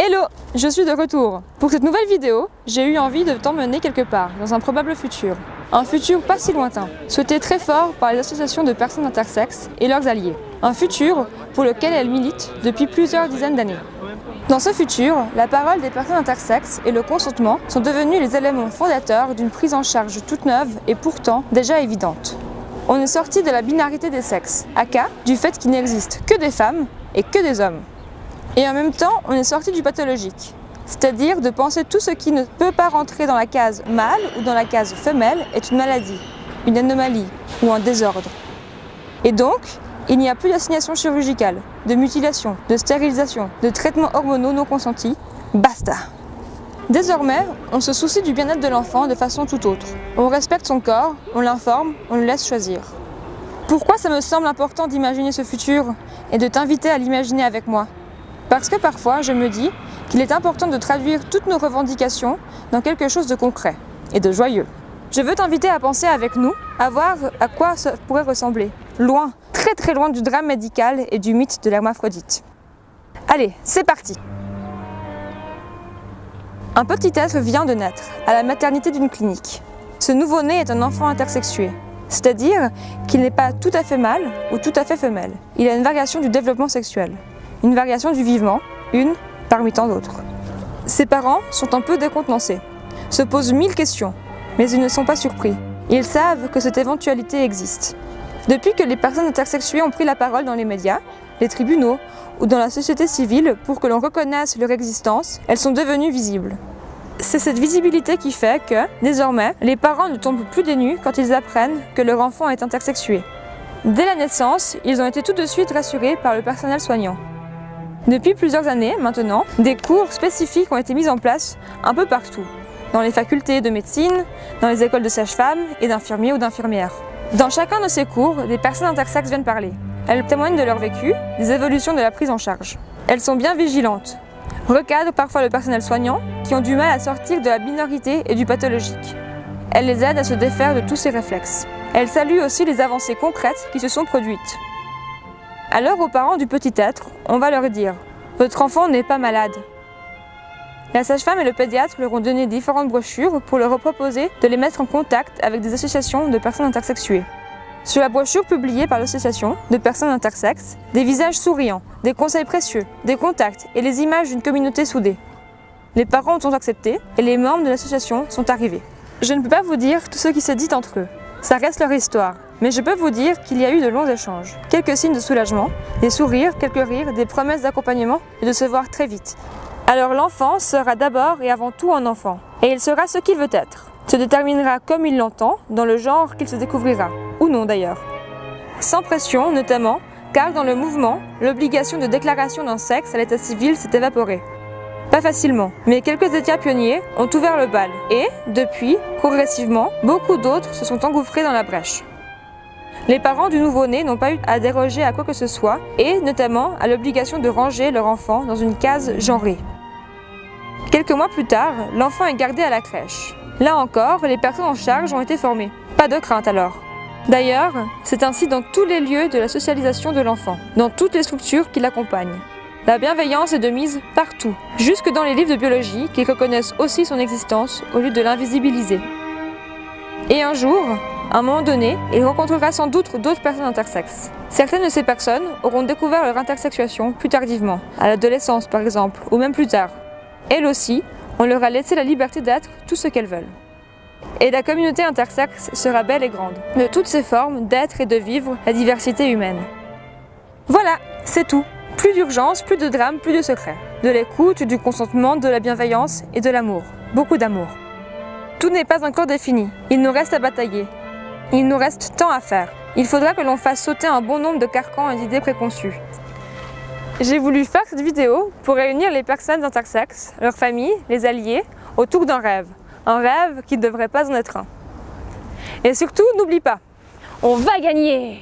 Hello, je suis de retour. Pour cette nouvelle vidéo, j'ai eu envie de t'emmener quelque part, dans un probable futur. Un futur pas si lointain, souhaité très fort par les associations de personnes intersexes et leurs alliés. Un futur pour lequel elles militent depuis plusieurs dizaines d'années. Dans ce futur, la parole des personnes intersexes et le consentement sont devenus les éléments fondateurs d'une prise en charge toute neuve et pourtant déjà évidente. On est sorti de la binarité des sexes, aka du fait qu'il n'existe que des femmes et que des hommes. Et en même temps, on est sorti du pathologique, c'est-à-dire de penser tout ce qui ne peut pas rentrer dans la case mâle ou dans la case femelle est une maladie, une anomalie ou un désordre. Et donc, il n'y a plus d'assignation chirurgicale, de mutilation, de stérilisation, de traitements hormonaux non consentis, basta. Désormais, on se soucie du bien-être de l'enfant de façon tout autre. On respecte son corps, on l'informe, on le laisse choisir. Pourquoi ça me semble important d'imaginer ce futur et de t'inviter à l'imaginer avec moi ? Parce que parfois, je me dis qu'il est important de traduire toutes nos revendications dans quelque chose de concret et de joyeux. Je veux t'inviter à penser avec nous, à voir à quoi ça pourrait ressembler. Loin, très très loin du drame médical et du mythe de l'hermaphrodite. Allez, c'est parti! Un petit être vient de naître, à la maternité d'une clinique. Ce nouveau-né est un enfant intersexué, c'est-à-dire qu'il n'est pas tout à fait mâle ou tout à fait femelle. Il a une variation du développement sexuel. Une variation du vivement, une parmi tant d'autres. Ses parents sont un peu décontenancés, se posent 1000 questions, mais ils ne sont pas surpris. Ils savent que cette éventualité existe. Depuis que les personnes intersexuées ont pris la parole dans les médias, les tribunaux ou dans la société civile pour que l'on reconnaisse leur existence, elles sont devenues visibles. C'est cette visibilité qui fait que, désormais, les parents ne tombent plus des nues quand ils apprennent que leur enfant est intersexué. Dès la naissance, ils ont été tout de suite rassurés par le personnel soignant. Depuis plusieurs années maintenant, des cours spécifiques ont été mis en place un peu partout, dans les facultés de médecine, dans les écoles de sages-femmes et d'infirmiers ou d'infirmières. Dans chacun de ces cours, des personnes intersexes viennent parler. Elles témoignent de leur vécu, des évolutions de la prise en charge. Elles sont bien vigilantes, recadrent parfois le personnel soignant qui ont du mal à sortir de la binarité et du pathologique. Elles les aident à se défaire de tous ces réflexes. Elles saluent aussi les avancées concrètes qui se sont produites. Alors aux parents du petit être, on va leur dire « Votre enfant n'est pas malade ». La sage-femme et le pédiatre leur ont donné différentes brochures pour leur proposer de les mettre en contact avec des associations de personnes intersexuées. Sur la brochure publiée par l'association de personnes intersexes, des visages souriants, des conseils précieux, des contacts et les images d'une communauté soudée. Les parents ont accepté et les membres de l'association sont arrivés. Je ne peux pas vous dire tout ce qui s'est dit entre eux. Ça reste leur histoire. Mais je peux vous dire qu'il y a eu de longs échanges. Quelques signes de soulagement, des sourires, quelques rires, des promesses d'accompagnement et de se voir très vite. Alors l'enfant sera d'abord et avant tout un enfant. Et il sera ce qu'il veut être. Se déterminera comme il l'entend, dans le genre qu'il se découvrira. Ou non d'ailleurs. Sans pression notamment, car dans le mouvement, l'obligation de déclaration d'un sexe à l'état civil s'est évaporée. Pas facilement, mais quelques États pionniers ont ouvert le bal. Et, depuis, progressivement, beaucoup d'autres se sont engouffrés dans la brèche. Les parents du nouveau-né n'ont pas eu à déroger à quoi que ce soit, et notamment à l'obligation de ranger leur enfant dans une case genrée. Quelques mois plus tard, l'enfant est gardé à la crèche. Là encore, les personnes en charge ont été formées. Pas de crainte alors. D'ailleurs, c'est ainsi dans tous les lieux de la socialisation de l'enfant, dans toutes les structures qui l'accompagnent. La bienveillance est de mise partout, jusque dans les livres de biologie qui reconnaissent aussi son existence au lieu de l'invisibiliser. Et un jour, à un moment donné, il rencontrera sans doute d'autres personnes intersexes. Certaines de ces personnes auront découvert leur intersexuation plus tardivement, à l'adolescence par exemple, ou même plus tard. Elles aussi, on leur a laissé la liberté d'être tout ce qu'elles veulent. Et la communauté intersexe sera belle et grande, de toutes ses formes d'être et de vivre la diversité humaine. Voilà, c'est tout. Plus d'urgence, plus de drame, plus de secrets. De l'écoute, du consentement, de la bienveillance et de l'amour. Beaucoup d'amour. Tout n'est pas encore défini. Il nous reste à batailler. Il nous reste tant à faire. Il faudra que l'on fasse sauter un bon nombre de carcans et d'idées préconçues. J'ai voulu faire cette vidéo pour réunir les personnes intersexes, leurs familles, les alliés, autour d'un rêve. Un rêve qui ne devrait pas en être un. Et surtout, n'oublie pas, on va gagner!